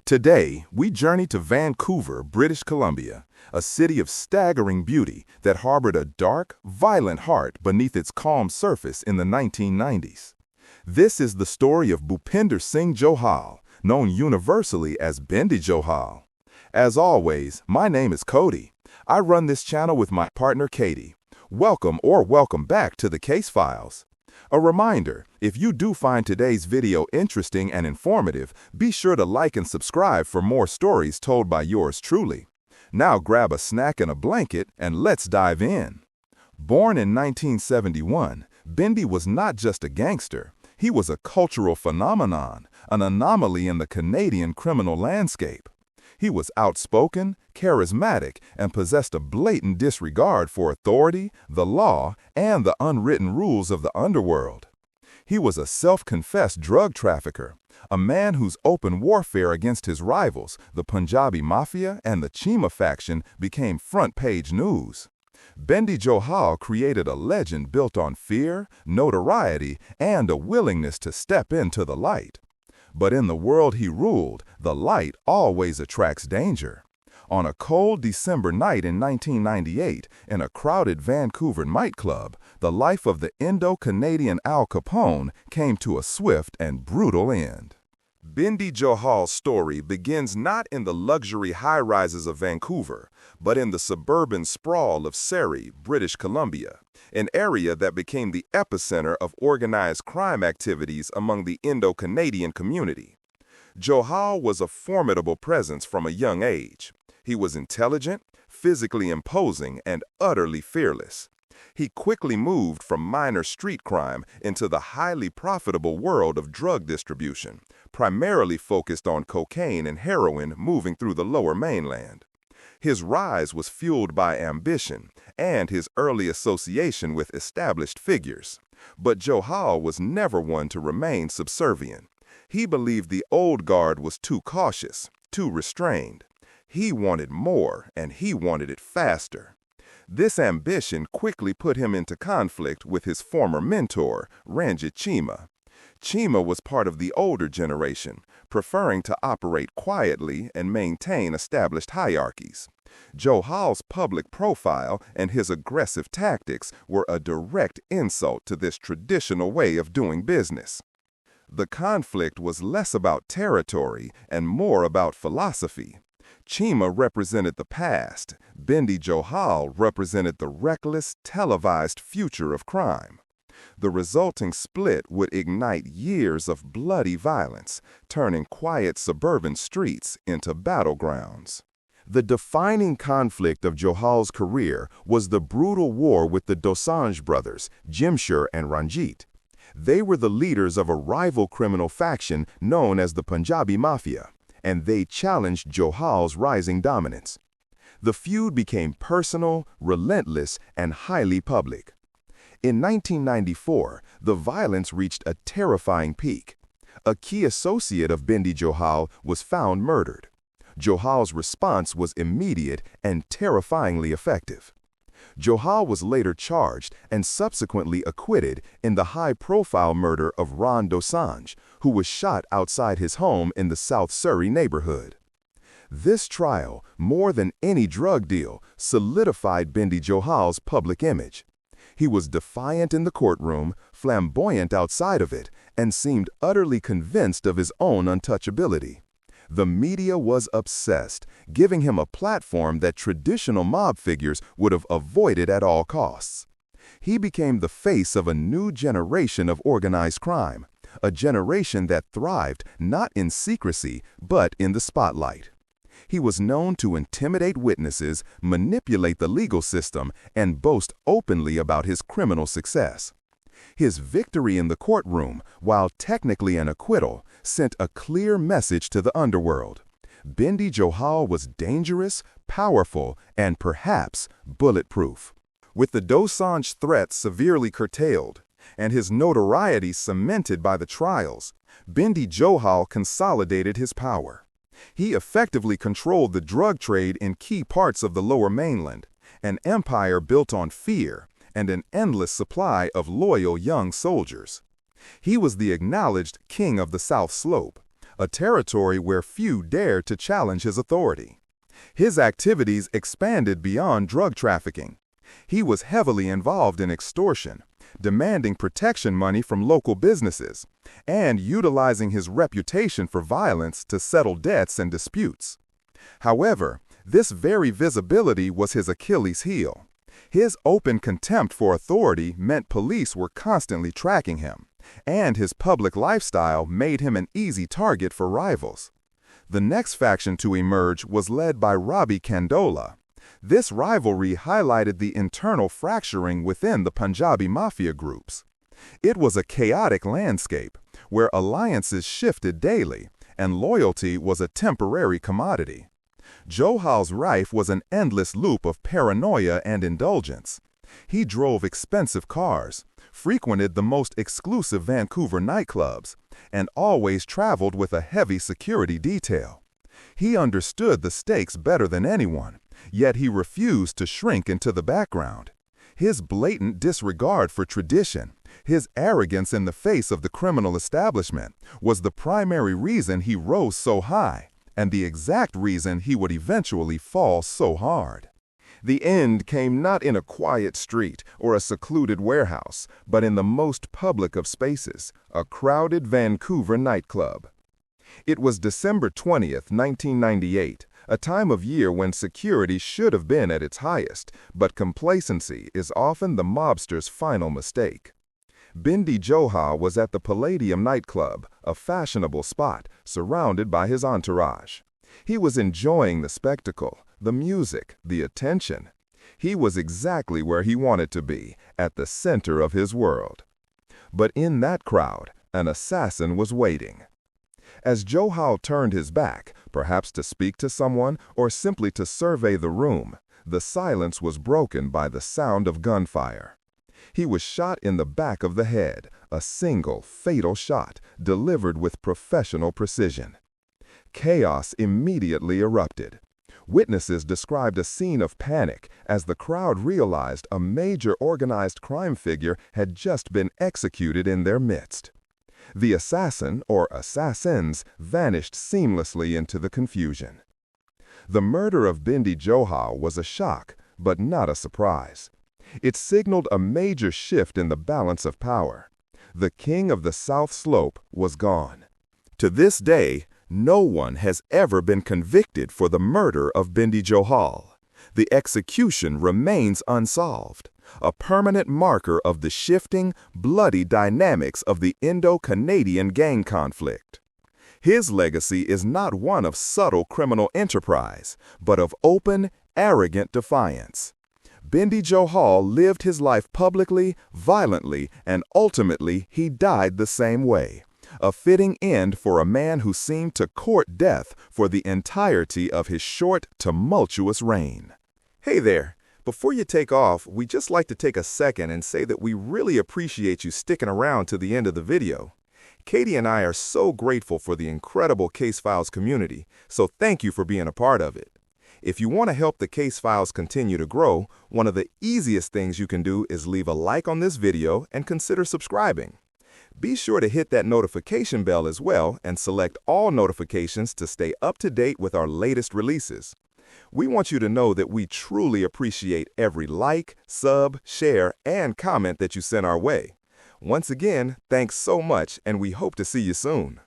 Today, we journey to Vancouver, British Columbia, a city of staggering beauty that harbored a dark, violent heart beneath its calm surface in the 1990s. This is the story of Bhupinder Singh Johal, known universally as Bindy Johal. As always, my name is Cody. I run this channel with my partner Katie. Welcome back to the Case Files. A reminder, if you do find today's video interesting and informative, be sure to like and subscribe for more stories told by yours truly. Now grab a snack and a blanket and let's dive in. Born in 1971, Bindy was not just a gangster. He was a cultural phenomenon, an anomaly in the Canadian criminal landscape. He was outspoken, charismatic, and possessed a blatant disregard for authority, the law, and the unwritten rules of the underworld. He was a self-confessed drug trafficker, a man whose open warfare against his rivals, the Punjabi Mafia and the Cheema faction, became front-page news. Bindy Johal created a legend built on fear, notoriety, and a willingness to step into the light. But in the world he ruled, the light always attracts danger. On a cold December night in 1998, in a crowded Vancouver nightclub, the life of the Indo-Canadian Al Capone came to a swift and brutal end. Bindy Johal's story begins not in the luxury high-rises of Vancouver, but in the suburban sprawl of Surrey, British Columbia, an area that became the epicenter of organized crime activities among the Indo-Canadian community. Johal was a formidable presence from a young age. He was intelligent, physically imposing, and utterly fearless. He quickly moved from minor street crime into the highly profitable world of drug distribution, primarily focused on cocaine and heroin moving through the Lower Mainland. His rise was fueled by ambition and his early association with established figures. But Johal was never one to remain subservient. He believed the old guard was too cautious, too restrained. He wanted more, and he wanted it faster. This ambition quickly put him into conflict with his former mentor, Ranjit Cheema. Cheema was part of the older generation, preferring to operate quietly and maintain established hierarchies. Johal's public profile and his aggressive tactics were a direct insult to this traditional way of doing business. The conflict was less about territory and more about philosophy. Cheema represented the past. Bindy Johal represented the reckless, televised future of crime. The resulting split would ignite years of bloody violence, turning quiet suburban streets into battlegrounds. The defining conflict of Johal's career was the brutal war with the Dosanjh brothers, Jimshire and Ranjit. They were the leaders of a rival criminal faction known as the Punjabi Mafia, and they challenged Johal's rising dominance. The feud became personal, relentless, and highly public. In 1994, the violence reached a terrifying peak. A key associate of Bindy Johal was found murdered. Johal's response was immediate and terrifyingly effective. Johal was later charged and subsequently acquitted in the high-profile murder of Dosanjh, who was shot outside his home in the South Surrey neighborhood. This trial, more than any drug deal, solidified Bindy Johal's public image. He was defiant in the courtroom, flamboyant outside of it, and seemed utterly convinced of his own untouchability. The media was obsessed, giving him a platform that traditional mob figures would have avoided at all costs. He became the face of a new generation of organized crime, a generation that thrived not in secrecy but in the spotlight. He was known to intimidate witnesses, manipulate the legal system, and boast openly about his criminal success. His victory in the courtroom, while technically an acquittal, sent a clear message to the underworld. Bindy Johal was dangerous, powerful, and perhaps bulletproof. With the Dosanjh threat severely curtailed and his notoriety cemented by the trials, Bindy Johal consolidated his power. He effectively controlled the drug trade in key parts of the Lower Mainland, an empire built on fear and an endless supply of loyal young soldiers. He was the acknowledged king of the South Slope, a territory where few dared to challenge his authority. His activities expanded beyond drug trafficking. He was heavily involved in extortion, demanding protection money from local businesses, and utilizing his reputation for violence to settle debts and disputes. However, this very visibility was his Achilles heel. His open contempt for authority meant police were constantly tracking him, and his public lifestyle made him an easy target for rivals. The next faction to emerge was led by Ravi Kandola. This rivalry highlighted the internal fracturing within the Punjabi Mafia groups. It was a chaotic landscape where alliances shifted daily and loyalty was a temporary commodity. Johal's life was an endless loop of paranoia and indulgence. He drove expensive cars, frequented the most exclusive Vancouver nightclubs, and always traveled with a heavy security detail. He understood the stakes better than anyone, yet he refused to shrink into the background. His blatant disregard for tradition, his arrogance in the face of the criminal establishment, was the primary reason he rose so high, and the exact reason he would eventually fall so hard. The end came not in a quiet street or a secluded warehouse, but in the most public of spaces, a crowded Vancouver nightclub. It was December 20th, 1998, a time of year when security should have been at its highest, but complacency is often the mobster's final mistake. Bindy Johal was at the Palladium nightclub, a fashionable spot, surrounded by his entourage. He was enjoying the spectacle, the music, the attention. He was exactly where he wanted to be, at the center of his world. But in that crowd, an assassin was waiting. As Johal turned his back, perhaps to speak to someone or simply to survey the room, the silence was broken by the sound of gunfire. He was shot in the back of the head, a single, fatal shot, delivered with professional precision. Chaos immediately erupted. Witnesses described a scene of panic as the crowd realized a major organized crime figure had just been executed in their midst. The assassin, or assassins, vanished seamlessly into the confusion. The murder of Bindy Johal was a shock, but not a surprise. It signaled a major shift in the balance of power. The king of the South Slope was gone. To this day, no one has ever been convicted for the murder of Bindy Johal. The execution remains unsolved, a permanent marker of the shifting, bloody dynamics of the Indo-Canadian gang conflict. His legacy is not one of subtle criminal enterprise, but of open, arrogant defiance. Bindy Johal lived his life publicly, violently, and ultimately he died the same way. A fitting end for a man who seemed to court death for the entirety of his short, tumultuous reign. Hey there! Before you take off, we'd just like to take a second and say that we really appreciate you sticking around to the end of the video. Katie and I are so grateful for the incredible Case Files community, so thank you for being a part of it. If you want to help the Case Files continue to grow, one of the easiest things you can do is leave a like on this video and consider subscribing. Be sure to hit that notification bell as well and select all notifications to stay up to date with our latest releases. We want you to know that we truly appreciate every like, sub, share, and comment that you send our way. Once again, thanks so much, and we hope to see you soon.